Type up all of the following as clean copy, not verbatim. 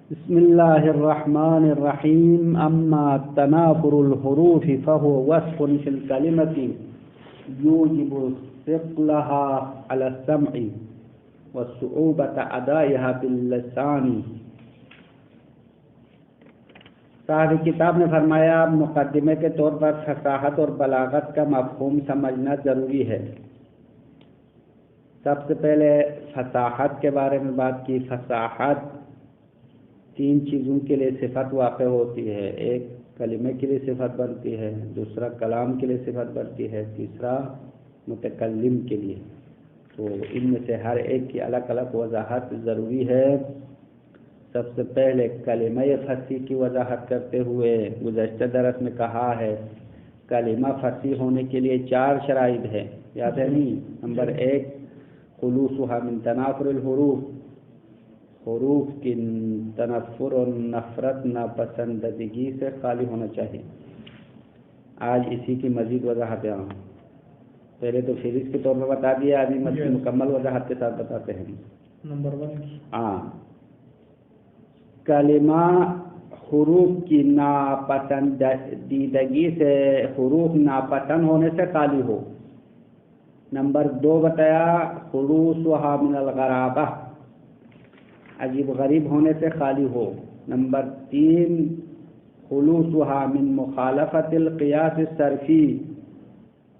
بسم الله الرحمن الرحيم. أما تنافر الحروف فهو وصف في الكلمة يوجب ثقلها على السمع وصعوبة أدائها باللسان. صاحب کتاب نے فرمایا مقدمے کے طور پر فصاحت اور بلاغت کا مفہوم سمجھنا ضروری ہے. سب سے پہلے فصاحت کے بارے میں بات کی. فصاحت تین چیزوں کے لیے صفت واقع ہوتی ہے. ایک کلمے کے لیے صفت بنتی ہے، دوسرا کلام کے لیے صفت بنتی ہے، تیسرا متکلم کے لیے. تو ان میں سے ہر ایک کی الگ الگ وضاحت ضروری ہے. سب سے پہلے کلمہ فصیح کی وضاحت کرتے ہوئے گزشتہ درس میں کہا ہے کلمہ فصیح ہونے کے لیے 4 شرائط ہے. یاد ہے نہیں؟ نمبر 1 خلوصها من تنافر الحروف، حروف کی تنفر اور نفرت ناپسندگی سے خالی ہونا چاہیے. آج اسی کی مزید وضاحت ہے. پہلے تو فہرست کے طور پر بتا دیا، آج مکمل وضاحت کے ساتھ بتاتے ہیں. نمبر 1 کلمہ حروف کی ناپسندیدگی سے، حروف ناپسند ہونے سے خالی ہو. نمبر 2 بتایا خلوصها من الغرابہ، عجیب غریب ہونے سے خالی ہو. نمبر 3 خلوصها من مخالفت القیاس الصرفی،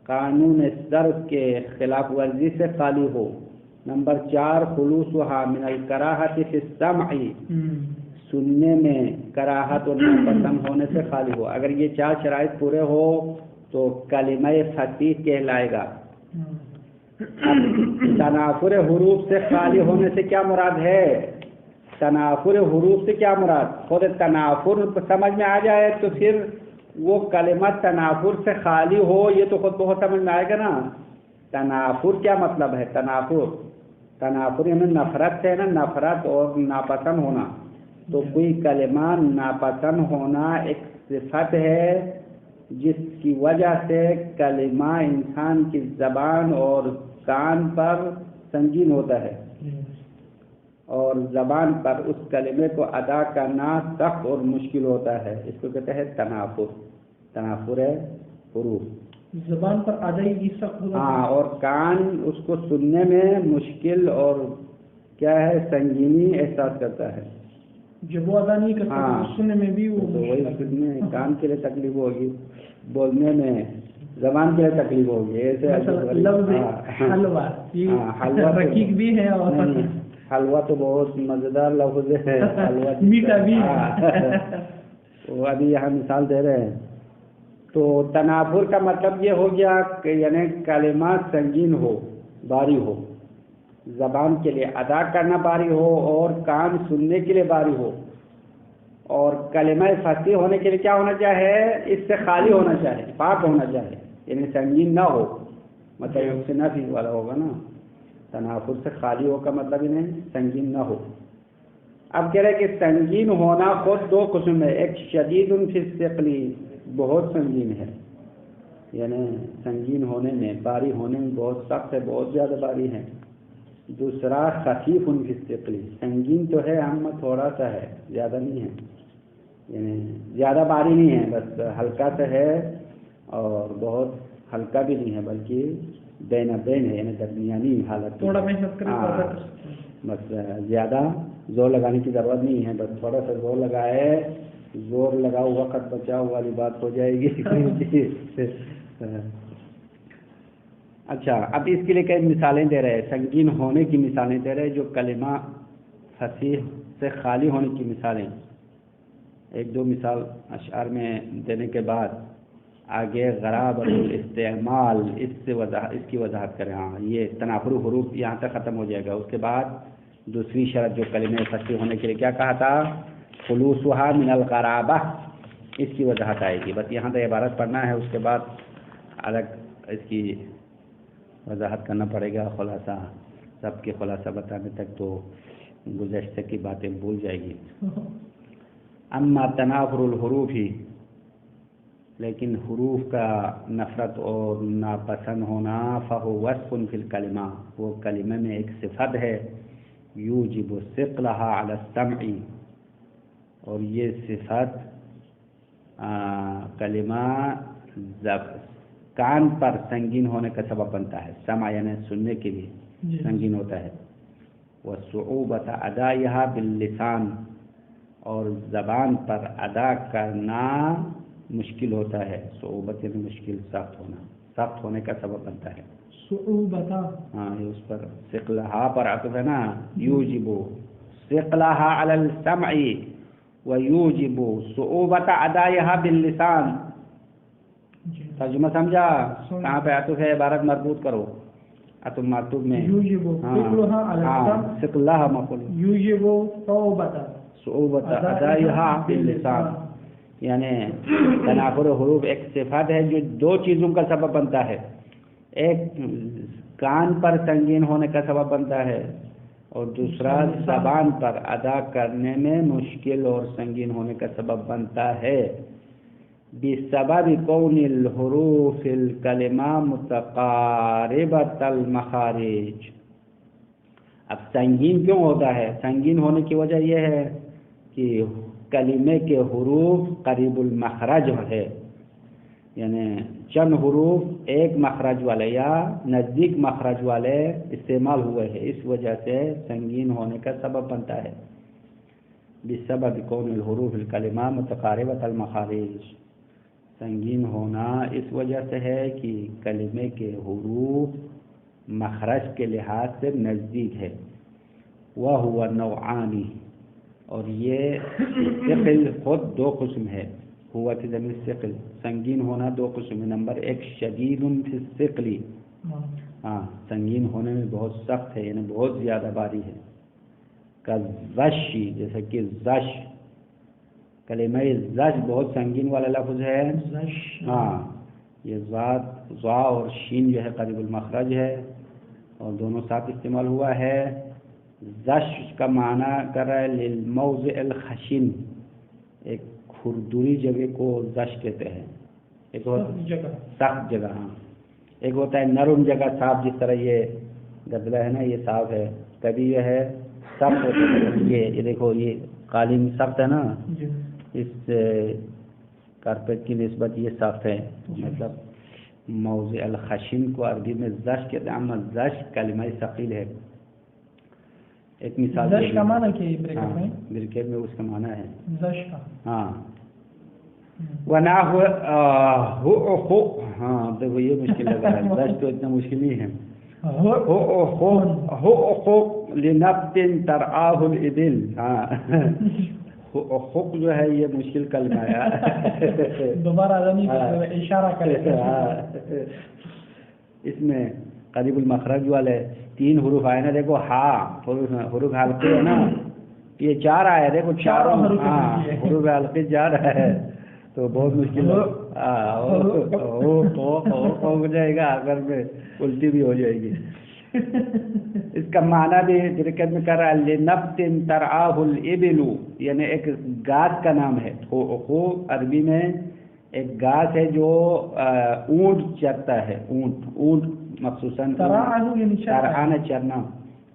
قانون صرف کے خلاف ورزی سے خالی ہو. نمبر 4 خلوصها من الکراہۃ فی السمع، سننے میں کراہت اور ناپسند ہونے سے خالی ہو. اگر یہ 4 شرائط پورے ہو تو کلمہ فصیح کہلائے گا. تنافر حروف سے خالی ہونے سے کیا مراد ہے؟ تنافر حروف سے کیا مراد؟ خود تنافر سمجھ میں آ جائے تو پھر وہ کلمہ تنافر سے خالی ہو، یہ تو خود بہت سمجھ میں آئے گا نا. تنافر کیا مطلب ہے؟ تنافر یعنی نفرت ہے نا، نفرت اور ناپسند ہونا. تو کوئی کلمہ ناپسند ہونا ایک صفت ہے جس کی وجہ سے کلمہ انسان کی زبان اور کان پر سنگین ہوتا ہے، اور زبان پر اس کلمے کو ادا کرنا سخت اور مشکل ہوتا ہے. اس کو کہتے ہیں تنافر. تنافر ہے حروف زبان پر ادائیگی سخت ہوتا ہے، اور کان اس کو سننے میں مشکل اور کیا ہے سنگینی احساس کرتا ہے. جب وہ ادا نہیں کرتا تو سننے میں بھی وہ وہی سننے کان کے لیے تکلیف ہوگی، بولنے میں زبان کے لیے تکلیف ہوگی. ایسے لفظ حلوہ رقیق بھی ہے اور حلوہ تو بہت مزیدار لفظ ہے. حلوہ میٹھا بھی ہے. وہ ابھی یہاں مثال دے رہے ہیں. تو تنافر کا مطلب یہ ہو گیا کہ یعنی کلمہ سنگین ہو، بھاری ہو، زبان کے لیے ادا کرنا بھاری ہو اور کان سننے کے لیے بھاری ہو. اور کلمہ فصیح ہونے کے لیے کیا ہونا چاہیے؟ اس سے خالی ہونا چاہیے، پاک ہونا چاہیے، یعنی سنگین نہ ہو. مطلب اس سے نفی والا ہوگا نا. تنافر سے خالی ہو کا مطلب انہیں سنگین نہ ہو. اب کہہ رہے کہ سنگین ہونا خود 2 قسم ہے. ایک شدید فی الثقل، بہت سنگین ہے، یعنی سنگین ہونے میں، بھاری ہونے میں بہت سخت ہے، بہت زیادہ بھاری ہے. دوسرا خفیف فی الثقل، سنگین تو ہے اما تھوڑا سا ہے، زیادہ نہیں ہے، یعنی زیادہ بھاری نہیں ہے، بس ہلکا سا ہے اور بہت ہلکا بھی نہیں ہے، بلکہ بین بین ہے، یعنی درمیانی حالت. تھوڑا محنت کریں بس زیادہ زور لگانے کی ضرورت نہیں ہے، بس تھوڑا سا زور لگائے، زور لگاؤ وقت بچاؤ والی بات ہو جائے گی. اچھا، اب اس کے لیے کئی مثالیں دے رہے ہیں، سنگین ہونے کی مثالیں دے رہے ہیں، جو کلمہ فصیح سے خالی ہونے کی مثالیں. 1-2 مثال اشعار میں دینے کے بعد آگے غرابت الاستعمال اس کی وضاحت کریں. یہ تنافر حروف یہاں تک ختم ہو جائے گا. اس کے بعد دوسری شرط جو کلمہ فصیح ہونے کے لیے کیا کہا تھا؟ خلوصها من الغرابہ، اس کی وضاحت آئے گی. بس یہاں تک عبارت پڑھنا ہے، اس کے بعد الگ اس کی وضاحت کرنا پڑے گا. خلاصہ سب کے خلاصہ بتانے تک تو گزشتہ کی باتیں بھول جائے گی. اما تنافر الحروف ہی، لیکن حروف کا نفرت اور ناپسند ہونا فہو وصف فی الکلمہ، وہ کلمہ میں ایک صفت ہے. یوجب ثقلها علی السمع، اور یہ صفت کلمہ کان پر سنگین ہونے کا سبب بنتا ہے، سمع یعنی سننے کے لیے سنگین ہوتا ہے، وصعوبۃ ادائہا باللسان، اور زبان پر ادا کرنا مشکل ہوتا ہے، صعوبت یعنی مشکل، سخت ہونے کا سبب بنتا ہے، صعوبۃ، ہاں یہ اس پر ثقلہا پر عطف ہے نا، یوجب ثقلہا علی السمع ویوجب صعوبۃ ادائہا باللسان۔ ترجمہ سمجھا؟ کہاں پہ عطف ہے، عبارت مربوط کرو، عطف معطوف میں یوجب ثقلہا علی السمع، ثقلہا مفعول، یوجب صعوبۃ ادائہا باللسان، یعنی تنافر حروف ایک صفت ہے جو دو چیزوں کا سبب بنتا ہے، ایک کان پر سنگین ہونے کا سبب بنتا ہے اور دوسرا زبان پر ادا کرنے میں مشکل اور سنگین ہونے کا سبب بنتا ہے، بسبب کون الحروف الکلمہ متقاربۃ المخارج۔ اب سنگین کیوں ہوتا ہے؟ سنگین ہونے کی وجہ یہ ہے کہ کلمے کے حروف قریب المخرج ہے، یعنی چند حروف ایک مخرج والے یا نزدیک مخرج والے استعمال ہوئے ہیں، اس وجہ سے سنگین ہونے کا سبب بنتا ہے، بسبب کون الحروف الکلمہ متقاربۃ المخارج۔ سنگین ہونا اس وجہ سے ہے کہ کلمے کے حروف مخرج کے لحاظ سے نزدیک ہے، وَهُوَ نوعانی، اور یہ ثقل خود دو قسم ہے، ہوا کی ضمیر ثقل، سنگین ہونا دو قسم ہے، نمبر ایک شدید فی الثقل، ہاں سنگین ہونے میں بہت سخت ہے یعنی بہت زیادہ باری ہے، کالزش، جیسے کہ زش، کلمہ زش بہت سنگین والا لفظ ہے، ہاں یہ ضا اور شین جو ہے قریب المخرج ہے اور دونوں ساتھ استعمال ہوا ہے۔ زش کا معنی کر رہا ہے للموضع الخشن، ایک کھردری جگہ کو زش کہتے ہیں، ایک سخت جگہ، ہاں ایک ہوتا ہے نرم جگہ صاف، جس طرح یہ گدلا ہے نا یہ صاف ہے، کبھی یہ ہے سخت ہوتا ہے، یہ دیکھو یہ قالین سخت ہے نا، اس کارپیٹ کی نسبت یہ سخت ہے، مطلب موضع الخشن کو عربی میں زش کہتے ہیں، اما زش کلمہ ثقیل ہے۔ ایک مثال زش کا معنی کیا ہے بریکٹ میں؟ بریکٹ میں اس کا معنی ہے زش کا، ہاں ونحو ہاں دیکھو یہ مشکل لگ رہا ہے، زش تو اتنا مشکل نہیں ہے، لنبت ترعاہ الابل، ہاں حق جو ہے یہ مشکل کلمہ ہے، دوبارہ اشارہ کرے، اس میں قریب المخرج والے تین حروف آئے نا، دیکھو ہاں حروف حلقے ہے نا، یہ چار آئے، دیکھو چاروں حروف حلقے چار ہے، تو بہت مشکل ہو جائے گا، آخر میں الٹی بھی ہو جائے گی۔ اس کا معنی بھی برکت میں کر رہا ہے لنبت ترعاہ الابل، یعنی ایک گھاس کا نام ہے، عربی میں ایک گھاس ہے جو اونٹ چرتا ہے، اونٹ مخصوصاً ترعاہ چرنا،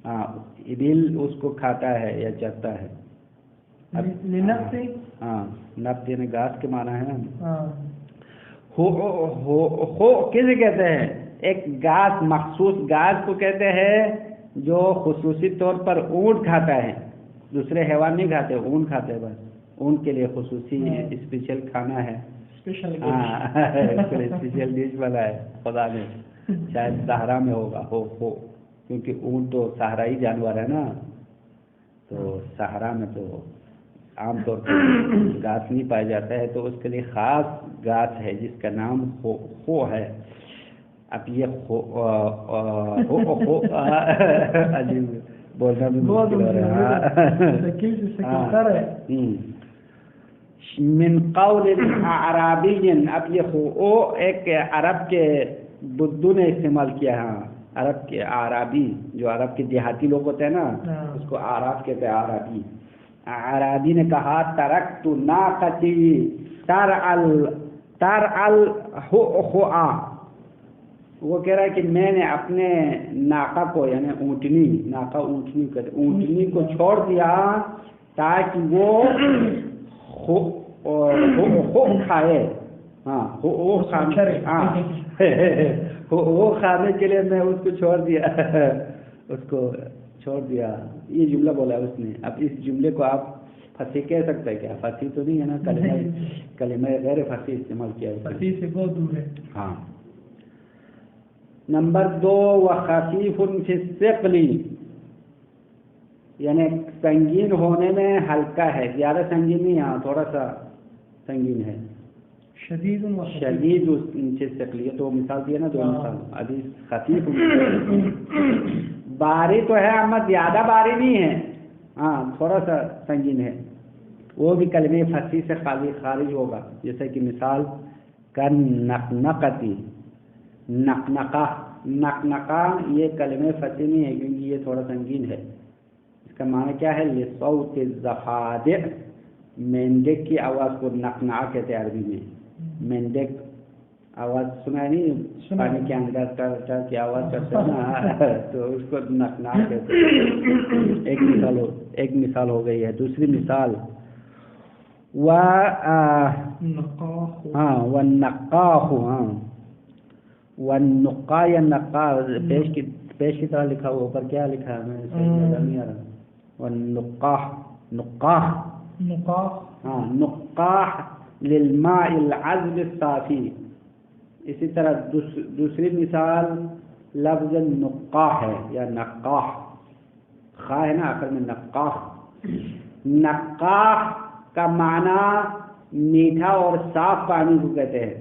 ہاں ابل اس کو کھاتا ہے یا چرتا ہے، ہاں نبت یعنی گھاس کے معنی ہے نا، کسے کہتے ہیں؟ ایک گھاس، مخصوص گھاس کو کہتے ہیں جو خصوصی طور پر اونٹ کھاتا ہے، دوسرے حیوان نہیں کھاتے، اونٹ کھاتے ہیں، بس اونٹ کے لیے خصوصی اسپیشل کھانا ہے، اسپیشل ڈش بنا ہے خدا نے، شاید صحرا میں ہوگا، ہو کیونکہ اونٹ تو صحرائی جانور ہے نا، تو صحرا میں تو عام طور پر گھاس نہیں پایا جاتا ہے، تو اس کے لیے خاص گھاس ہے جس کا نام خو ہے۔ اب یہ عجیب بولنا بھی مشکل ہو رہا ہے، من قول اعرابی، اب یہ ایک عرب کے بدو نے استعمال کیا ہے، عرب کے اعرابی، جو عرب کے دیہاتی لوگ ہوتے ہیں نا اس کو اعراب کہتے ہیں، اعرابی، اعرابی نے کہا ترکت ناقتی ترعل حؤا، وہ کہہ رہا ہے کہ میں نے اپنے ناقہ کو، یعنی اونٹنی، ناقہ اونٹنی کہتے، اونٹنی کو چھوڑ دیا تاکہ وہ خو کھائے، ہاں وہ کھانے کے لیے میں اس کو چھوڑ دیا اس کو چھوڑ دیا، یہ جملہ بولا اس نے۔ اب اس جملے کو آپ فصیح کہہ سکتے ہیں کیا؟ فصیح تو نہیں ہے نا، کلمہ غیر فصیح استعمال کیا ہے، فصیح سے بہت دور ہے۔ ہاں۔ نمبر 2 وخفیف فی الثقل، یعنی سنگین ہونے میں ہلکا ہے، زیادہ سنگین نہیں، ہاں تھوڑا سا سنگین ہے۔ شدید فی الثقل، یہ تو مثال دیا نا، دو مثال۔ ابھی خفیف باری تو ہے اما زیادہ باری نہیں ہے، ہاں تھوڑا سا سنگین ہے، وہ بھی کلمہ فصیح سے خارج ہوگا، جیسے کہ مثال کن نقنقتی، نقنقہ یہ کلمہ فصیح نہیں ہے کیونکہ یہ تھوڑا سنگین ہے۔ اس کا معنی کیا ہے؟ لصوت الضفادع، مینڈک کی آواز کو نقنقہ کہتے ہیں عربی میں۔ مینڈک آواز سنا نہیں، پانی کے اندر ٹر کی آواز کرتے ہیں نا، تو اس کو نقنقہ کہتے ہیں۔ ایک مثال ہو گئی ہے۔ دوسری مثال والنقاح، والنقاح یا نقاح پیش کی طرح لکھا ہوا، اوپر کیا لکھا ہے میں نہیں آ رہا، والنقاح، نقاح، ہاں نقاح للماء العذب الصافی۔ اسی طرح دوسری مثال لفظ نقاح ہے یا نقاح، خا ہے نا آخر میں، نقاح۔ نقاح کا معنی میٹھا اور صاف پانی کو کہتے ہیں،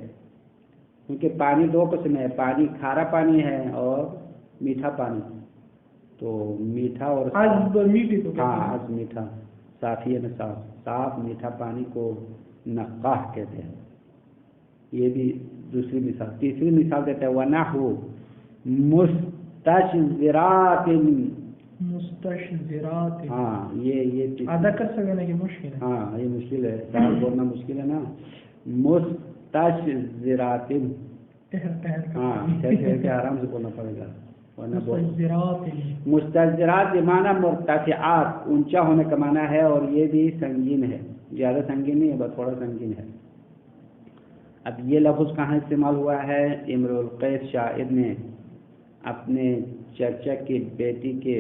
کیونکہ پانی دو قسم ہے، پانی کھارا پانی ہے اور میٹھا پانی۔ تو میٹھا اور ہاں عذب میٹھا، صافی ہے نا صاف میٹھا پانی کو نقاح کہتے ہیں۔ یہ بھی دوسری مثال۔ تیسری مثال دیتے ہیں ونحو مستشذرات، ہاں یہ ادا کر سکتے نا کہ مشکل ہے، ہاں یہ مشکل ہے، سال بولنا مشکل ہے نا۔ مستشذرات، ہاں کہ آرام سے بولنا پڑے گا ورنہ مستشذرات بمعنی مرتفعات، اونچا ہونے کا معنی ہے، اور یہ بھی سنگین ہے، زیادہ سنگین نہیں ہے بس تھوڑا سنگین ہے۔ اب یہ لفظ کہاں استعمال ہوا ہے؟ امرؤ القیس شاعر نے اپنے چچا کی بیٹی کے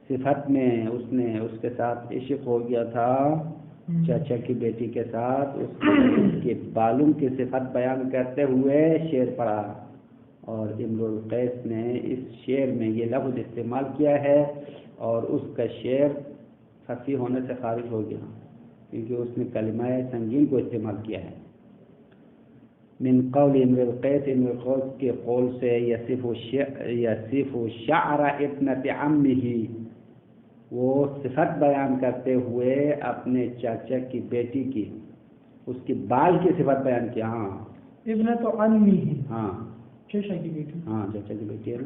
صفت میں اس کے ساتھ عشق ہو گیا تھا، چچا کی بیٹی کے ساتھ، اس کے بالوں کی صفت بیان کرتے ہوئے شعر پڑھا، اور امرؤ القیس نے اس شعر میں یہ لفظ استعمال کیا ہے، اور اس کا شعر فصیح ہونے سے خارج ہو گیا کیونکہ اس نے کلمہ سنگین کو استعمال کیا ہے۔ من قول امرؤ القیس، امرؤ القیس کے قول سے یصف شعر ابنۃ عمہ، وہ صفت بیان کرتے ہوئے اپنے چاچا کی بیٹی کی، اس کی بال کی صفت بیان کیا۔ ہاں ابنۃ عمہ، ہاں چچا کی بیٹی، ہاں چچا کی بیٹی ہے،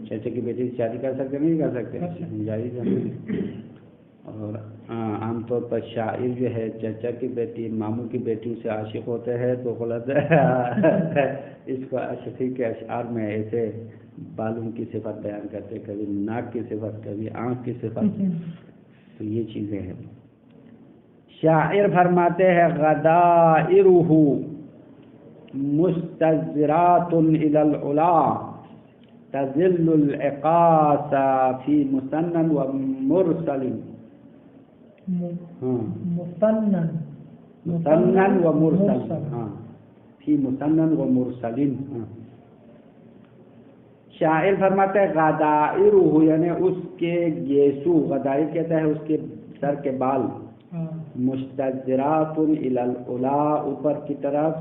چچا کی بیٹی سے شادی کر سکتے نہیں کر سکتے، جائز ہے۔ اور عام طور پر شاعر جو ہے چچا کی بیٹی ماموں کی بیٹی سے عاشق ہوتے ہیں تو غلط ہے، اس کو عاشقی کے اشعار میں ایسے بالوں کی صفت بیان کرتے، کبھی ناک کی صفت، کبھی آنکھ کی صفت، تو یہ چیزیں ہیں۔ شاعر فرماتے ہیں غدائرہ مستزرات الی العلا تذل العقاس فی مسنن و مرسل، مسنن و مرسل، ہاں فی مسنن و مرسل۔ شاعر فرماتے ہیں غدائرہ یعنی اس کے گیسو، غدائر کہتا ہے اس کے سر کے بال، مستزرات الی العلا اوپر کی طرف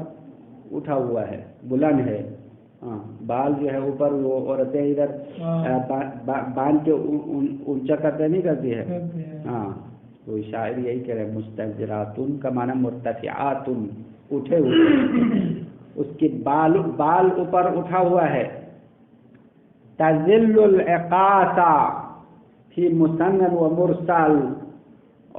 اٹھا ہوا ہے، بلند ہے، ہاں بال جو ہے اوپر، وہ عورتیں ادھر باندھ کے اونچا کرتے نہیں کرتی ہے، ہاں تو شاعر یہی کہہ رہے ہیں مستزرات کا معنی مرتفعات، اٹھے ہوئے، اس کے بال اوپر اٹھا ہوا ہے۔ تذل العقاس فی مسنن و مرسل،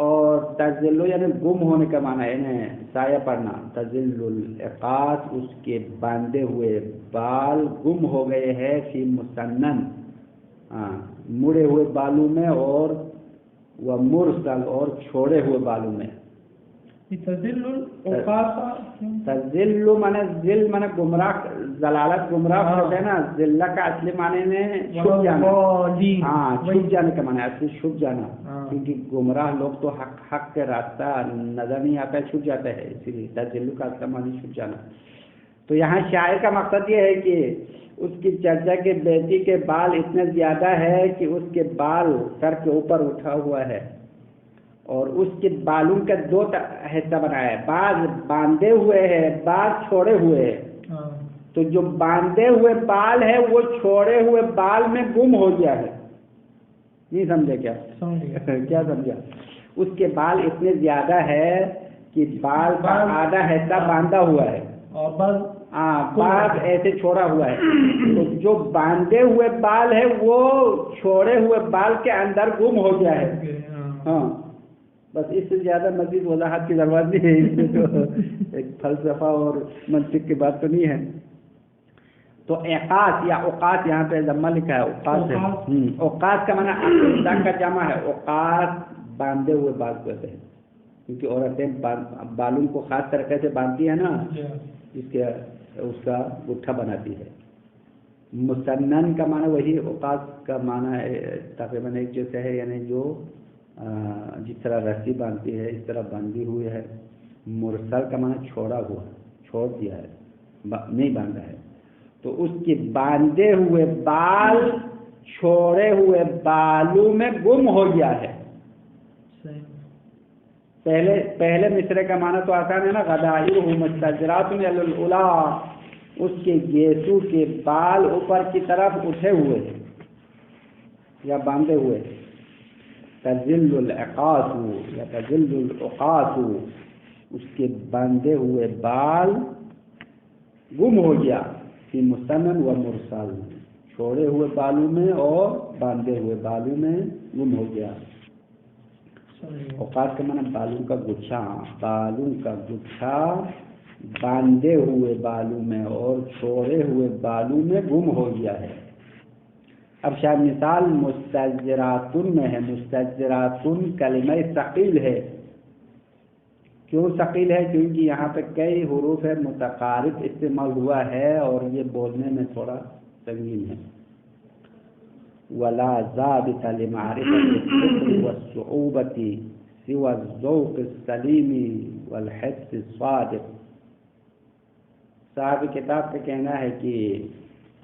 اور تذل یعنی گم ہونے کا معنی ہے، سایہ پڑنا، تذل العقاس اس کے باندھے ہوئے بال گم ہو گئے ہیں، فی مسنن مڑے ہوئے بالوں میں، اور وہ مرسل اور چھوڑے ہوئے بالوں میں، تذل العقاص تذل مانے ذل مانے گمراہ، ضلالت گمراہ ہوتے ہیں نا، ذلہ کا اصلی معنی میں چھپ جانا، ہاں چھپ جانے کا معنی اصلی چھپ جانا، کیونکہ گمراہ لوگ تو حق کے راستہ نظر نہیں آتا ہے، چھپ جاتا ہے، اسی لیے تذل کا اصلی معنی چھپ جانا۔ تو یہاں شاعر کا مقصد یہ ہے کہ اس کی چچا کے بیٹی کے بال اتنے زیادہ ہے کہ اس کے بال سر کے اوپر اٹھا ہوا ہے، اور اس کے بالوں کا دو حصہ بنایا ہے، بعض باندھے ہوئے ہیں، بعض چھوڑے ہوئے ہیں۔ تو جو باندھے ہوئے بال ہے وہ چھوڑے ہوئے بال میں گم ہو گیا ہے، نہیں سمجھے کیا؟ کیا سمجھا؟ اس کے بال اتنے زیادہ ہے کہ بال کا آدھا حصہ باندھا ہوا ہے اور بعض ایسے چھوڑا ہوا ہے، تو جو باندھے ہوئے بال ہے وہ چھوڑے ہوئے بال کے اندر گم ہو گیا ہے۔ ہاں بس اس سے زیادہ مزید وضاحت کی ضرورت نہیں ہے، اس میں تو ایک فلسفہ اور منطق کی بات تو نہیں ہے۔ تو اقاص یا اوقات، یہاں پہ ضمہ لکھا ہے، اوقات ہے، اوقات کا معنی اقدام کا جمع ہے، اوقات باندھے ہوئے بال کو کہتے ہیں، کیونکہ عورتیں بالوں کو خاص طریقے سے باندھتی ہیں نا، اس کا گٹھا بناتی ہے۔ مسنن کا معنی وہی اوقات کا معنی ہے، تقریباً ایک جیسے ہے، یعنی جو جس طرح رسی باندھتی ہے اس طرح باندھی ہوئی ہے۔ مرسل کا معنی چھوڑا ہوا، چھوڑ دیا ہے، نہیں باندھا ہے۔ تو اس کے باندھے ہوئے بال چھوڑے ہوئے بالوں میں گم ہو گیا ہے۔ پہلے مصرے کا معنی تو آسان ہے نا، غدائرہ مستجرات علی العلا، اس کے گیسو کے بال اوپر کی طرف اٹھے ہوئے یا باندھے ہوئے۔ تذل العقاص یا تذل العقاص، اس کے باندھے ہوئے بال گم ہو گیا، فی مسنن و مرسل، چھوڑے ہوئے بالوں میں اور باندھے ہوئے بالوں میں گم ہو گیا۔ اوقات کا معنی بالوں کا گچھا، بالوں کا گچھا باندھے ہوئے بالوں میں اور چھوڑے ہوئے بالوں میں گم ہو گیا ہے۔ اب شاید مثال مستجراتن میں ہے، مستجراتن کلمہ ثقیل ہے۔ کیوں ثقیل ہے؟ کیونکہ یہاں پہ کئی حروف متقارب استعمال ہوا ہے اور یہ بولنے میں تھوڑا سنگین ہے۔ ولا ضابط لمعرفة الثقل والصعوبة سوى الذوق السليم والحس الصادق۔ صاحب کتاب کا کہنا ہے کہ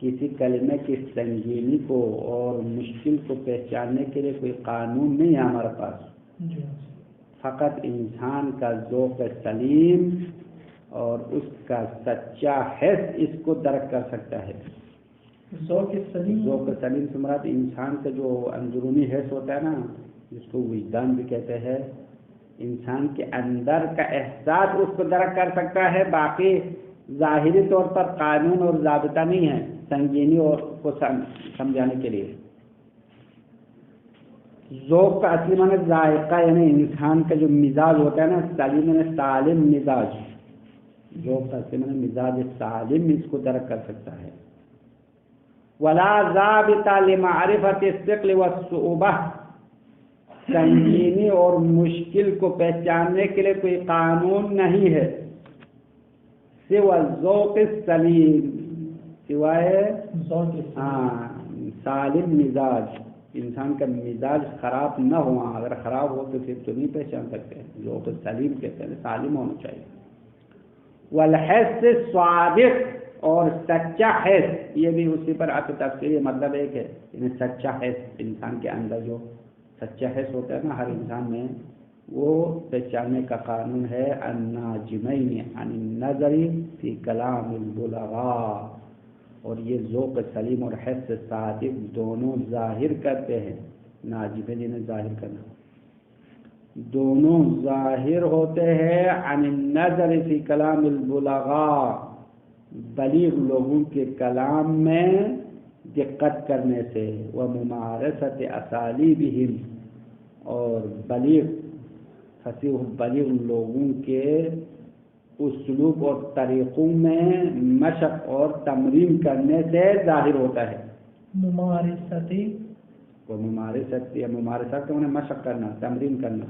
کسی کلمے کی سنگینی کو اور مشکل کو پہچاننے کے لیے کوئی قانون نہیں ہے ہمارے پاس، فقط انسان کا ذوق سلیم اور اس کا سچا حس اس کو درک کر سکتا ہے۔ ذوق سلیم سے مراد انسان کا جو اندرونی حس ہوتا ہے نا، جس کو وجدان بھی کہتے ہیں، انسان کے اندر کا احساس اس کو درک کر سکتا ہے، باقی ظاہری طور پر قانون اور ضابطہ نہیں ہے سنگینی اور کو سمجھانے کے لیے۔ ذوق کا اصلی معنی ذائقہ، یعنی انسان کا جو مزاج ہوتا ہے نا، سلیم یعنی سالم مزاج، ذوق کا اصلی معنی مزاج سالم اس کو درک کر سکتا ہے۔ ولا ضابط لمعرفة الثقل والصعوبة، سنگینی اور مشکل کو پہچاننے کے لیے کوئی قانون نہیں ہے، سوى الذوق السلیم، سوائے سالم مزاج، انسان کا مزاج خراب نہ ہو، اگر خراب ہو تو پھر تو نہیں پہچان سکتے، ذوق سلیم کہتے ہیں، سالم ہونا چاہیے۔ والحس الصادق، اور سچا حس، یہ بھی اسی پر آپ تفصیل مطلب ایک ہے، یعنی سچا حس، انسان کے اندر جو سچا حس ہوتا ہے نا ہر انسان میں، وہ پہچاننے کا قانون ہے۔ الناجمین عن النظر فی کلام البلغاء، اور یہ ذوق سلیم اور حس صادق دونوں ظاہر کرتے ہیں، ناجمین نے ظاہر کرنا، دونوں ظاہر ہوتے ہیں عن النظر فی کلام البلغاء، بلیغ لوگوں کے کلام میں دقت کرنے سے، وممارست اسالیبہم، اور فصیح بلیغ لوگوں کے اسلوب اور طریقوں میں مشق اور تمرین کرنے سے ظاہر ہوتا ہے۔ ممارست یا ممارست کا مشق کرنا، تمرین کرنا۔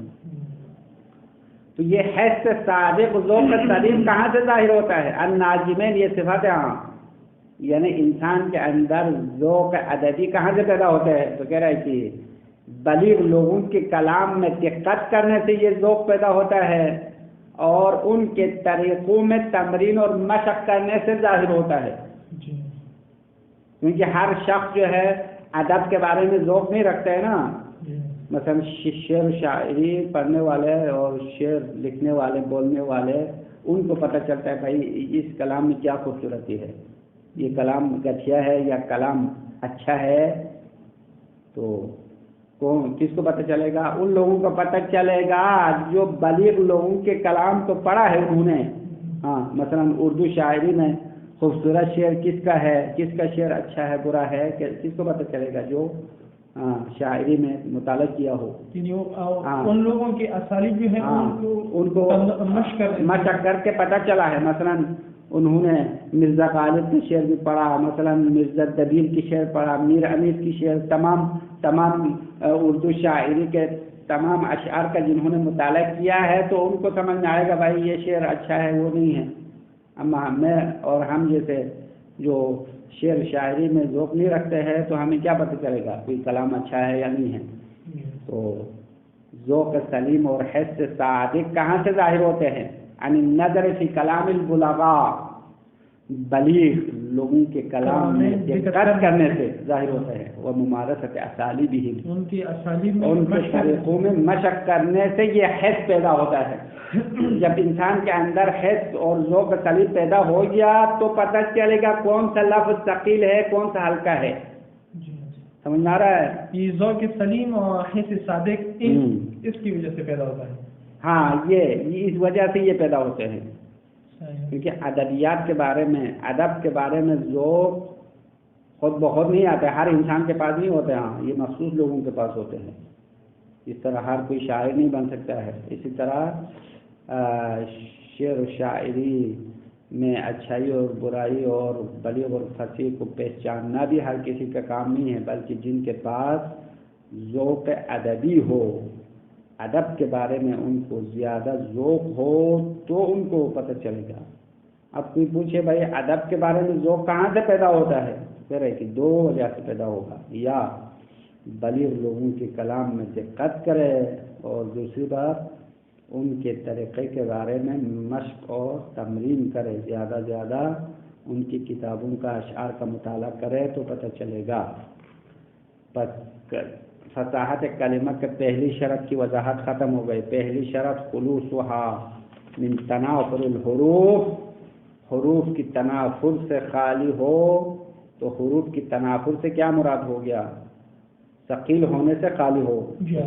تو تو یہ حس صادق ذوق سلیم کہاں سے ظاہر ہوتا ہے؟ الناجمین یہ صفت ہے، ہاں یعنی انسان کے اندر ذوق ادبی کہاں سے پیدا ہوتا ہے؟ تو کہہ رہا ہے کہ بلیغ لوگوں کے کلام میں دقت کرنے سے یہ ذوق پیدا ہوتا ہے، اور ان کے طریقوں میں تمرین اور مشق کرنے سے ظاہر ہوتا ہے۔ کیونکہ ہر شخص جو ہے ادب کے بارے میں ذوق نہیں رکھتا ہے نا۔ مثلا شعر و شاعری پڑھنے والے اور شعر لکھنے والے بولنے والے ان کو پتہ چلتا ہے بھائی اس کلام میں کیا خوبصورتی ہے، یہ کلام گٹھیا ہے یا کلام اچھا ہے، تو کون کس کو پتہ چلے گا؟ ان لوگوں کو پتہ چلے گا جو بلیغ لوگوں کے کلام کو پڑھا ہے انہوں نے۔ ہاں مثلا اردو شاعری میں خوبصورت شعر کس کا ہے، کس کا شعر اچھا ہے برا ہے، کس کو پتہ چلے گا؟ جو شاعری میں مطالعہ کیا ہو۔ ان لوگوں کی اسالیب جو ہے ان کو مشق کر کے پتہ چلا ہے۔ مثلا انہوں نے مرزا غالب کے شعر بھی پڑھا، مثلا مرزا دبیر کی شعر پڑھا، میر امیر کی شعر، تمام اردو شاعری کے تمام اشعار کا جنہوں نے مطالعہ کیا ہے، تو ان کو سمجھ میں آئے گا بھائی یہ شعر اچھا ہے وہ نہیں ہے۔ اما میں اور ہم جیسے جو شعر شاعری میں ذوق نہیں رکھتے ہیں تو ہمیں کیا پتہ چلے گا کوئی کلام اچھا ہے یا نہیں ہے؟ تو ذوق سلیم اور حس صادق کہاں سے ظاہر ہوتے ہیں؟ یعنی نظر فی کلام البلغاء، بلیغ لوگوں کے کلام میں دقت کرنے سے ظاہر ہوتا ہے، وہ ممارست اسالیبہم، ان کے طریقوں میں مشق کرنے سے یہ حس پیدا ہوتا ہے۔ جب انسان کے اندر حس اور ذوق سلیم پیدا ہو گیا تو پتہ چلے گا کون سا لفظ ثقیل ہے کون سا ہلکا ہے۔ سمجھ میں آ رہا ہے؟ یہ ذوق سلیم اور حس صادق اس کی وجہ سے پیدا ہوتا ہے۔ ہاں یہ اس وجہ سے یہ پیدا ہوتے ہیں، کیونکہ ادبیات کے بارے میں، ادب کے بارے میں ذوق خود بخود نہیں آتا ہے، ہر انسان کے پاس نہیں ہوتے، ہاں یہ مخصوص لوگوں کے پاس ہوتے ہیں۔ اس طرح ہر کوئی شاعر نہیں بن سکتا ہے، اسی طرح شعر و شاعری میں اچھائی اور برائی اور بلیغ اور فصیح کو پہچاننا بھی ہر کسی کا کام نہیں ہے، بلکہ جن کے پاس ذوق ادبی ہو، ادب کے بارے میں ان کو زیادہ ذوق ہو تو ان کو پتہ چلے گا۔ اب کوئی پوچھے بھائی ادب کے بارے میں ذوق کہاں سے پیدا ہوتا ہے؟ کہہ رہے کہ دو وجہ سے پیدا ہوگا، یا بلیغ لوگوں کے کلام میں دقت کرے، اور دوسری بات ان کے طریقے کے بارے میں مشق اور تمرین کرے، زیادہ ان کی کتابوں کا اشعار کا مطالعہ کرے تو پتہ چلے گا۔ فصاحت کلمہ کے پہلی شرط کی وضاحت ختم ہو گئی۔ پہلی شرط خلوصها من تنافر الحروف، حروف کی تنافر سے خالی ہو۔ تو حروف کی تنافر سے کیا مراد ہو گیا؟ ثقیل ہونے سے خالی ہو۔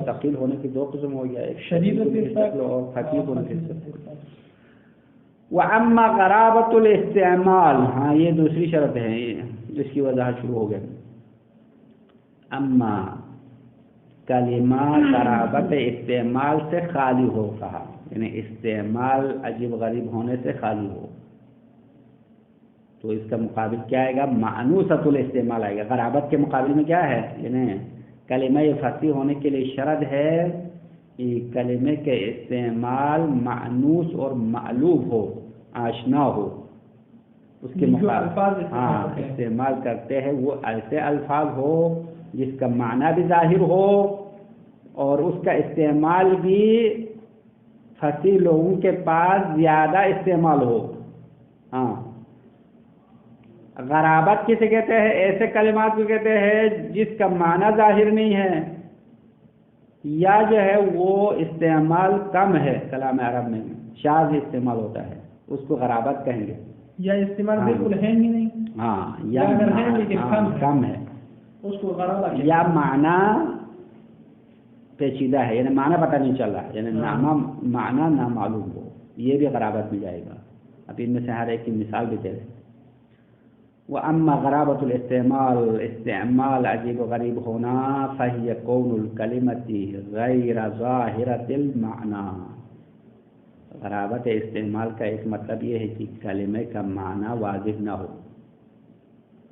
ثقیل ہونے کی دو قسم ہو گیا، ایک شدید اور خفیف ہونے سے۔ وَأَمَّا غَرَابَةُ الْإِسْتِعْمَالِ، ہاں یہ دوسری شرط ہے، اس کی وضاحت شروع ہو گئی۔ اما کلمہ غرابت استعمال سے خالی ہو کہا، یعنی استعمال عجیب غریب ہونے سے خالی ہو، تو اس کا مقابل کیا آئے گا؟ معنوسۃ الاستعمال آئے گا۔ غرابت کے مقابل میں کیا ہے؟ یعنی کلمہ فصیح ہونے کے لیے شرط ہے کہ کلمے کے استعمال معنوس اور مألوف ہو، آشنا ہو، اس کے مقابل ہاں استعمال کرتے ہیں وہ ایسے الفاظ ہو جس کا معنی بھی ظاہر ہو اور اس کا استعمال بھی فصیح لوگوں کے پاس زیادہ استعمال ہو۔ ہاں غرابت کسے کہتے ہیں؟ ایسے کلمات کو کہتے ہیں جس کا معنی ظاہر نہیں ہے، یا جو ہے وہ استعمال کم ہے، کلام عرب میں شاذ استعمال ہوتا ہے، اس کو غرابت کہیں گے۔ یا استعمال بالکل ہے ہی نہیں، ہاں یا اگر ہے لیکن کم ہے، اس کو غرابت۔ یا معنی پیچیدہ ہے، یعنی معنی پتہ نہیں چل رہا، یعنی معنی نامعلوم ہو، یہ بھی غرابت میں جائے گا۔ اب ان میں سے ہر ایک کی مثال بھی دے رہے۔ وَأَمَّا غَرَابَةُ الْإِسْتِعْمَالِ، استعمال عجیب و غریب ہونا، فَهِيَ كَوْنُ الْكَلِمَةِ غَيْرَ ظَاهِرَةِ الْمَعْنَى، غرابت استعمال کا ایک مطلب یہ ہے کہ کلمے کا معنی واضح نہ ہو،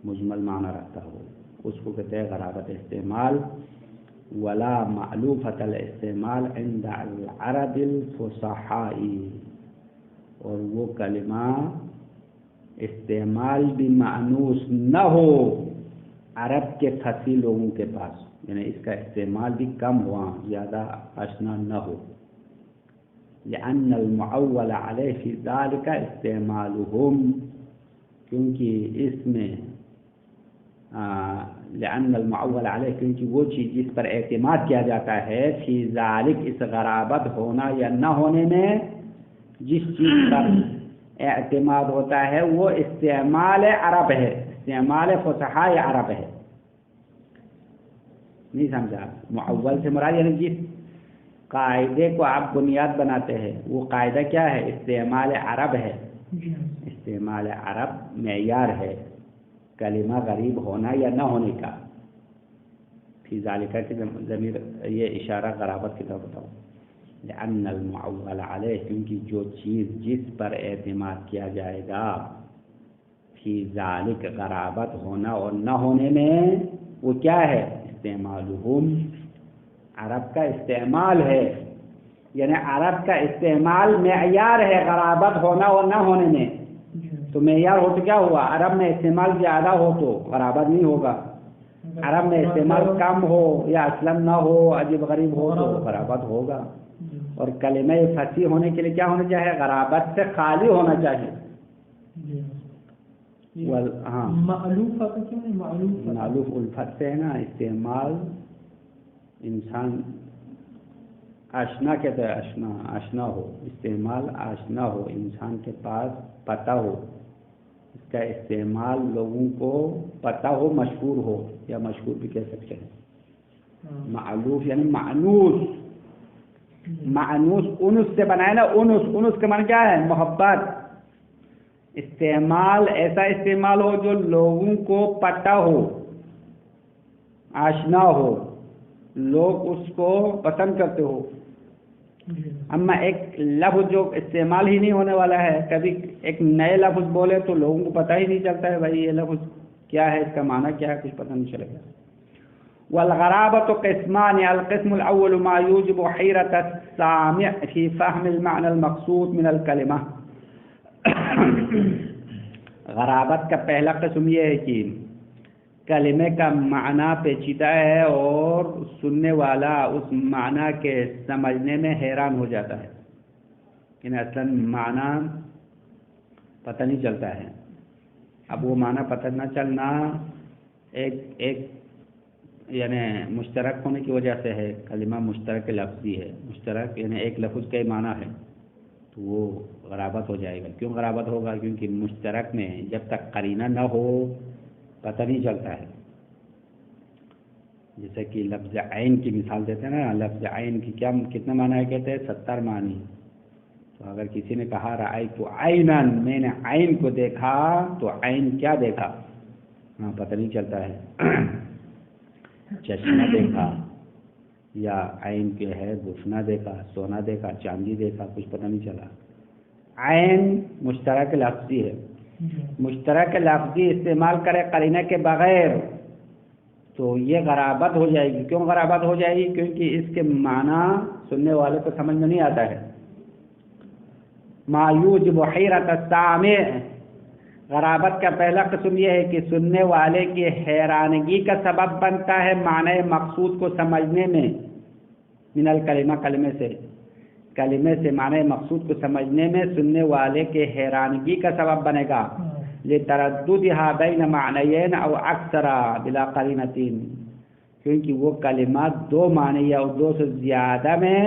مجمل معنی رکھتا ہو، اس کو کہتے ہیں غرابت استعمال۔ ولا مألوفۃ الاستعمال عند العرب الفصحاء، اور وہ کلمہ استعمال بھی مأنوس نہ ہو عرب کے فصیح لوگوں کے پاس، یعنی اس کا استعمال بھی کم ہوا، زیادہ آشنا نہ ہو. لأن المعول علیہ فی ذلک استعمالهم، کیونکہ اس میں لأن المعول علیہ، کیونکہ وہ چیز جس پر اعتماد کیا جاتا ہے، فی ذالک اس غرابت ہونا یا نہ ہونے میں، جس چیز پر اعتماد ہوتا ہے وہ استعمال عرب ہے، استعمال فصحاء عرب ہے. نہیں سمجھا؟ معول سے مراد یعنی جس قاعدے کو آپ بنیاد بناتے ہیں وہ قاعدہ کیا ہے؟ استعمال عرب ہے. استعمال عرب معیار ہے کلمہ غریب ہونا یا نہ ہونے کا. فی ذالک کی ضمیر یہ اشارہ غرابت کی طرف بتاؤ. لأن المعول علیہ، کیونکہ جو چیز جس پر اعتماد کیا جائے گا، فی ذالک غرابت ہونا اور نہ ہونے میں، وہ کیا ہے؟ استعمالهم، عرب کا استعمال ہے، یعنی عرب کا استعمال معیار ہے غرابت ہونا اور نہ ہونے میں. تو معیار ہو تو کیا ہوا؟ عرب میں استعمال زیادہ ہو تو غرابت نہیں ہوگا، عرب میں استعمال کم ہو یا اصلا نہ ہو، عجیب غریب ہو تو غرابت ہوگا. اور کلمہ فصیح ہونے کے لیے کیا ہونا چاہیے؟ غرابت سے خالی ہونا چاہیے. ہاں معلوف الفت سے ہے نا، استعمال انسان آشنا کہتے ہیں، آشنا ہو، استعمال آشنا ہو، انسان کے پاس پتہ ہو، اس کا استعمال لوگوں کو پتہ ہو، مشہور ہو، یا مشہور بھی کہہ سکتے ہیں. معلوف یعنی معنوس، معنوس انس سے بنائے نا، انس کا معنی کیا ہے؟ محبت. استعمال ایسا استعمال ہو جو لوگوں کو پتہ ہو، آشنا ہو، لوگ اس کو پسند کرتے ہو. اما ایک لفظ جو استعمال ہی نہیں ہونے والا ہے، کبھی ایک نئے لفظ بولے تو لوگوں کو پتہ ہی نہیں چلتا ہے بھائی یہ لفظ کیا ہے، اس کا معنی کیا ہے، کچھ پتہ نہیں چلے گا. والغرابة قسمان، القسم الأول ما يوجب حيرة السامع في فهم المعنى المقصود من الكلمة. غرابت کا پہلا قسم یہ ہے کہ کلمے کا معنی پیچیدہ ہے اور سننے والا اس معنی کے سمجھنے میں حیران ہو جاتا ہے، یعنی اصلا معنی پتہ نہیں چلتا ہے. اب وہ معنی پتہ نہ چلنا ایک یعنی مشترک ہونے کی وجہ سے ہے. کلمہ مشترک لفظی ہے، مشترک یعنی ایک لفظ کا ہی معنی ہے، تو وہ غرابت ہو جائے گا. کیوں غرابت ہوگا؟ کیونکہ مشترک میں جب تک قرینہ نہ ہو پتہ نہیں چلتا ہے. جیسے کہ لفظ عین کی مثال دیتے ہیں نا، لفظ عین کی کتنا معنی ہے؟ کہتے ہیں 70 معنی. تو اگر کسی نے کہا رأیت عیناً، میں نے عین کو دیکھا، تو عین کیا دیکھا؟ ہاں پتہ نہیں چلتا ہے. چشمہ دیکھا، یا عین کے ہے گفنا دیکھا، سونا دیکھا، چاندی دیکھا، کچھ پتہ نہیں چلا. عین مشترک لفظی ہے. مشترک لفظی استعمال کرے قرینہ کے بغیر تو یہ غرابت ہو جائے گی. کیوں غرابت ہو جائے گی؟ کیونکہ اس کے معنی سننے والے کو سمجھ میں نہیں آتا ہے. ما یوجب حیرۃ السامع، غرابت کا پہلا قسم یہ ہے کہ سننے والے کی حیرانگی کا سبب بنتا ہے معنی مقصود کو سمجھنے میں. من الکلمہ، کلمے سے معنی مقصود کو سمجھنے میں سننے والے کے حیرانگی کا سبب بنے گا. لترددها بین معنیین او اکثر بلا قرینۃ، کیونکہ وہ کلمات دو معنی یا دو سے زیادہ میں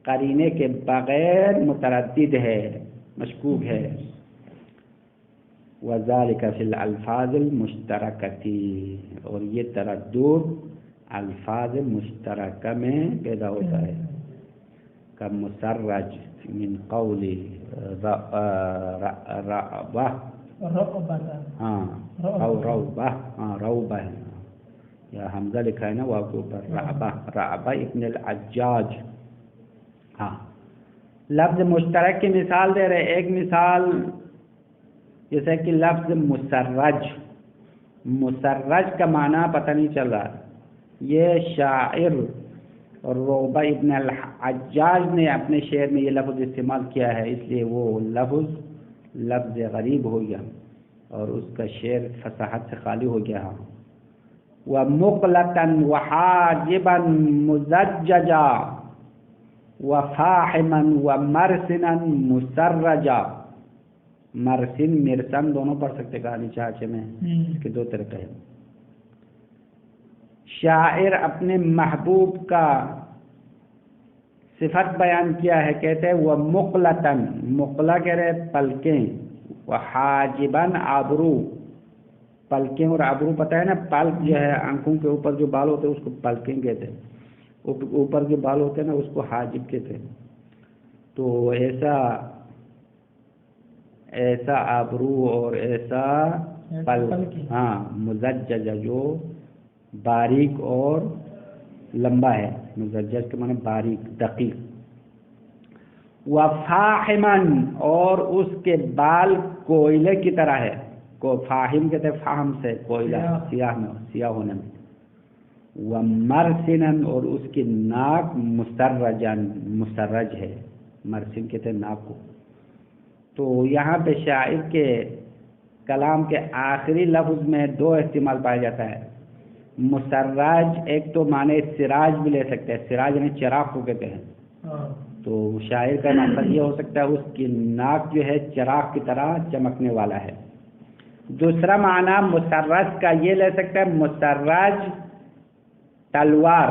قرینے کے بغیر متردد ہے، مشکوک ہے. وَذَلِكَ فِي الْأَلْفَاظِ الْمُشْتَرَكَةِ، اور یہ تردد الفاظ مشترکہ میں پیدا ہوتا ہے. كمسرج من قول رأبہ، ہاں او روبہ، ہاں روبہ، یا حمزہ لکھا ہے نا واو کے اوپر، رأبہ ابن الحجاج. ہاں لفظ مشترک کی مثال دے رہے. ایک مثال جیسے کہ لفظ مسرج کا معنی پتہ نہیں چل رہا، یہ شاعر روبہ ابن الحجاج نے اپنے شعر میں یہ لفظ استعمال کیا ہے، اس لیے وہ لفظ غریب ہو گیا اور اس کا شعر فصاحت سے خالی ہو گیا۔ وَمُقْلَةً وَحَاجِبًا مُزَجَّجًا وَفَاحِمًا وَمَرْسِنًا مُسَرَّجًا۔ مرسن مرسن دونوں پڑھ سکتے کہانی چاچے میں، اس کے دو طریقے ہیں۔ شاعر اپنے محبوب کا صفت بیان کیا ہے، کہتے ہیں وہ مقلتاً، مقلا کہہ رہے پلکیں، وہ حاجباً ابرو، پلکیں اور ابرو پتہ ہے نا، پلک جو ہے آنکھوں کے اوپر جو بال ہوتے ہیں اس کو پلکیں کہتے ہیں، اوپر جو بال ہوتے ہیں نا اس کو حاجب کہتے ہیں۔ تو ایسا ابرو اور ایسا پلک، ہاں مزجج جو باریک اور لمبا ہے، مزجج کے معنی باریک دقیق۔ وفاحمن، اور اس کے بال کوئلے کی طرح ہے، کو فاہم کہتے ہیں فاہم سے کوئلہ، سیاہ ہونے میں۔ ومرسنن، اور اس کی ناک مسرج ہے، مرسن کہتے ہیں ناک کو۔ تو یہاں پہ شاعر کے کلام کے آخری لفظ میں دو استعمال پایا جاتا ہے، مسرج، ایک تو معنی سراج بھی لے سکتے ہیں، سراج یعنی چراغ کو کہتے ہیں، تو شاعر کا مطلب یہ ہو سکتا ہے اس کی ناک جو ہے چراغ کی طرح چمکنے والا ہے۔ دوسرا معنی مسرج کا یہ لے سکتا ہے، مسرج تلوار،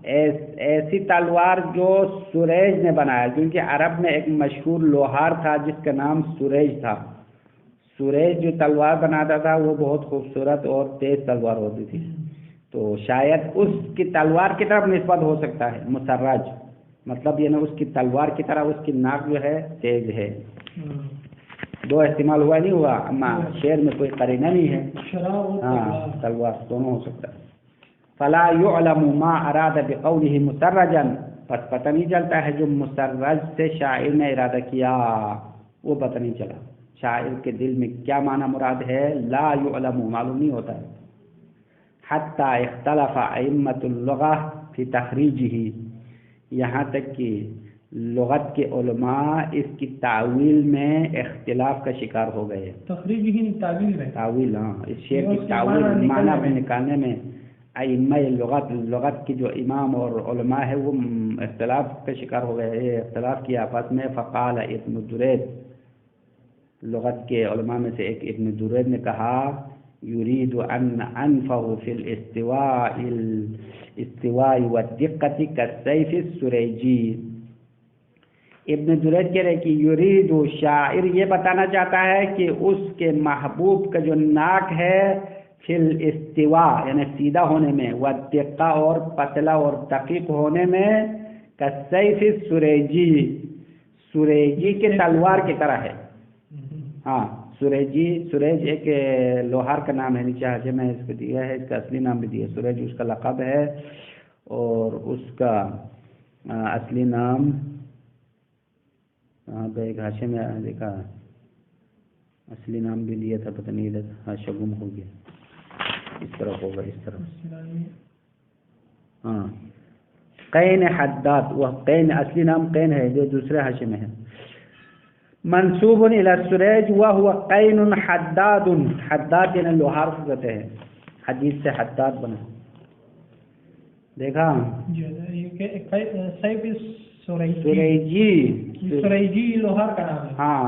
ایسی تلوار جو سریج نے بنایا، کیونکہ عرب میں ایک مشہور لوہار تھا جس کا نام سریج تھا۔ سریج جو تلوار بناتا تھا وہ بہت خوبصورت اور تیز تلوار ہوتی تھی، تو شاید اس کی تلوار کی طرف نسبت ہو سکتا ہے مسرج، مطلب یہ نا اس کی تلوار کی طرح اس کی ناک جو ہے تیز ہے۔ دو استعمال ہوا نہیں ہوا، اما شعر میں کوئی قرینہ نہیں ہے، ہاں تلوار دونوں ہو سکتا ہے۔ فلا يعلم ما اراد بقوله مسرجا، پس پتہ نہیں چلتا ہے جو مسرج سے شاعر نے ارادہ کیا وہ پتہ نہیں چلا، شاعر کے دل میں کیا معنی مراد ہے، لا يعلم، معلوم نہیں ہوتا ہے۔ حتی اختلف ائمۃ اللغہ فی تخریجہ، یہاں تک کہ لغت کے علماء اس کی تعویل میں اختلاف کا شکار ہو گئے۔ تخریج ہی تعویل ہے، تعویل، ہاں اس شعر کی تعویل معنی میں نکالنے میں ائمہ لغت کی جو امام اور علماء ہے وہ اختلاف کا شکار ہو گئے، یہ اختلاف کی آفت میں۔ فقال ابن درید، لغت کے علماء میں سے ایک ابن درید نے کہا، یرید ان انفہ فی الاستواء والدقۃ کالسیف السریجی۔ ابن درید کہہ رہے کہ یرید، شاعر یہ بتانا چاہتا ہے کہ اس کے محبوب کا جو ناک ہے فی الاستواء یعنی سیدھا ہونے میں، والدقہ اور پتلا اور دقیق ہونے میں، کالسیف السریجی، سریجی کے تلوار کی طرح ہے۔ ہاں سریج ایک لوہار کا نام ہے، نیچے حاشیے میں اس کو دیا ہے، اس کا اصلی نام بھی دیا ہے، سریج اس کا لقب ہے، اور اس کا اصلی نام یہاں پہ ایک حاشیے میں دیکھا، اصلی نام بھی دیا تھا، پتہ نہیں حاشیہ گم ہو گیا، اس طرف ہوگا، اس طرف، ہاں قین حداد، وہ قین اصلی نام قین ہے جو دوسرے حاشیے میں ہے۔ منسوب الی السریج وهو قین حداد، حداد یعنی لوہار کو کہتے ہیں، حدید سے حداد بنا، دیکھا سریجی لوہار کا نام ہے، ہاں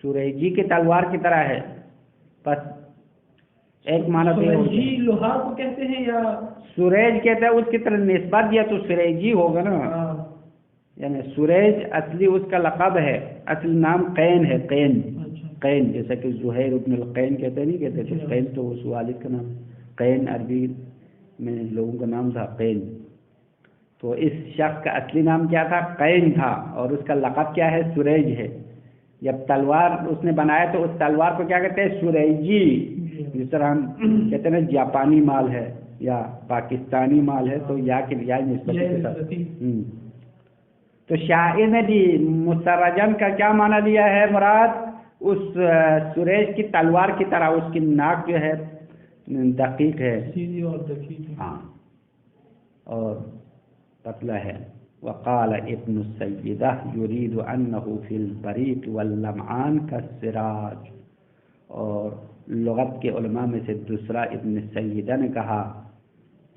سریجی کی تلوار کی طرح ہے، بس ایک معنی سریجی لوہار کو کہتے ہیں یا سریج کہتے ہیں، اس کی طرح نسبت دیا تو سریجی ہوگا نا، یعنی سریج اصلی اس کا لقب ہے، اصل نام قین ہے، قین جیسا کہ زہیر ابن القین کہتے نہیں کہتے، تو قین تو اس والد کا نام ہے، قین عربی میں لوگوں کا نام تھا قین، تو اس شخص کا اصلی نام کیا تھا، قین تھا، اور اس کا لقب کیا ہے، سریج ہے۔ جب تلوار اس نے بنایا تو اس تلوار کو کیا کہتے ہیں، سریجی، جس طرح ہم کہتے ہیں جاپانی مال ہے یا پاکستانی مال ہے، تو یا کے یا نسبت کے ساتھ۔ تو شاعر نے بھی مسرجن کا کیا معنی لیا ہے، مراد اس سریج کی تلوار کی طرح اس کی ناک جو ہے دقیق ہے، سیدھی اور دقیق، ہاں اور پتلا ہے. وقال ابن السیدہ یرید انه فی البریق واللمعان کالسراج. اور لغت کے علماء میں سے دوسرا ابن سیدہ نے کہا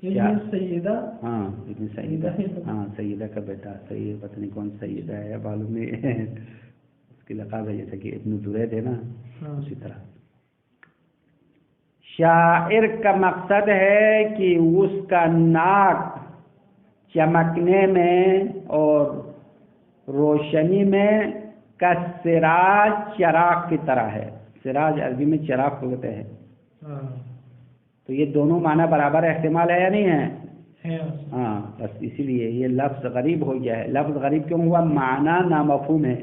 یہ سیدہ، ہاں ابن سیدہ، ہاں سیدہ کا بیٹا، سید پتہ نہیں کون سیدہ ہے معلوم نہیں، اس کی لقب ہے جیسے کہ ابن درید ہے نا اسی طرح. شاعر کا مقصد ہے کہ اس کا ناک چمکنے میں اور روشنی میں کا سراج چراغ کی طرح ہے. سراج عربی میں چراغ کو کہتے ہیں. تو یہ دونوں معنی برابر احتمال ہے یا نہیں ہے؟ ہاں، بس اسی لیے یہ لفظ غریب ہو گیا ہے. لفظ غریب کیوں ہوا؟ معنی نامفہوم ہے،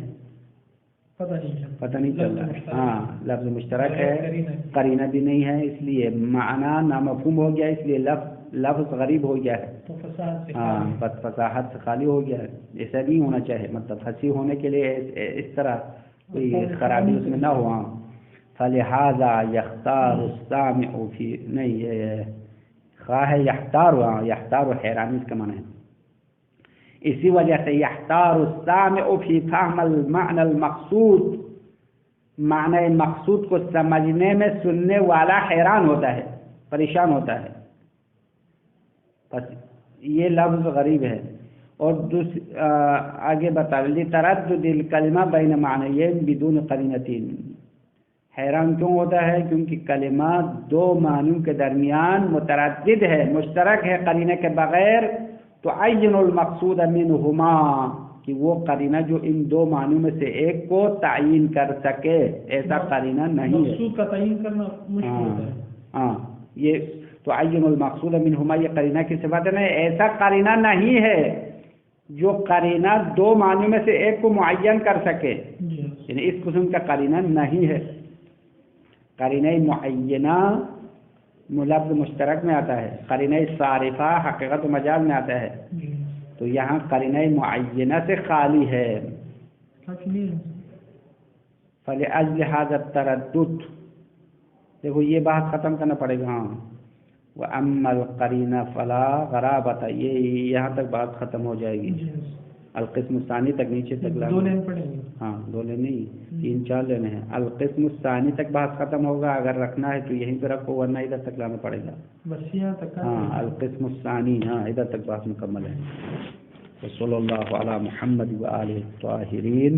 پتہ نہیں چل رہا. ہاں لفظ مشترک ہے، قرینہ بھی نہیں ہے، اس لیے معنی نامفہوم ہو گیا، اس لیے لفظ غریب ہو گیا ہے. ہاں بس فصاحت سے خالی ہو گیا ہے. ایسا نہیں ہونا چاہیے، مطلب ہنسی ہونے کے لیے اس طرح کوئی خرابی اس میں نہ ہوا. فلہذا یختار السامع فی، نہیں یہ خواہ یحتار، یحتار حیرانی اس کا معنی ہے. اسی وجہ سے یحتار السامع فی فهم المعنى المقصود، معنی مقصود کو سمجھنے میں سننے والا حیران ہوتا ہے، پریشان ہوتا ہے. بس یہ لفظ غریب ہے. اور آگے بتا لتردد الکلمہ بین معنیین بدون قرینتین. حیران کیوں ہوتا ہے؟ کیونکہ کلمات دو معنیوں کے درمیان متردد ہے، مشترک ہے قرینے کے بغیر. تو عین المقصود منہما، کہ وہ قرینہ جو ان دو معنیوں میں سے ایک کو تعین کر سکے، ایسا قرینہ نہیں ہے. مقصود کا تعین کرنا مشکل ہوتا ہے. ہاں یہ تو عین المقصود منہما، یہ قرینہ کی صفت ہے. ایسا قرینہ نہیں ہے جو قرینہ دو معنیوں میں سے ایک کو معین کر سکے، یعنی اس قسم کا قرینہ نہیں ہے. قرینہ معینہ لفظ مشترک میں آتا ہے، قرینہ صارفہ حقیقت و مجاز میں آتا ہے. تو یہاں قرینہ معینہ سے خالی ہے. فلأجل هذا التردد، دیکھو یہ بات ختم کرنا پڑے گا. ہاں وَأَمَّا الْقَرِينَ فَلَا غَرَابَةَ، یہ یہاں تک بات ختم ہو جائے گی. القسم الثانی تک نیچے تک دو لین پڑیں گے. ہاں دو لین نہیں، 3-4 لینے ہیں. القسم الثانی تک بات ختم ہوگا، اگر رکھنا ہے تو یہیں پہ رکھو ورنہ ادھر تک لانا پڑے گا. بس یہاں تک. ہاں القسم الثانی، ہاں ادھر تک بات مکمل ہے. صلی اللہ علی محمد و آلہ الطاہرین.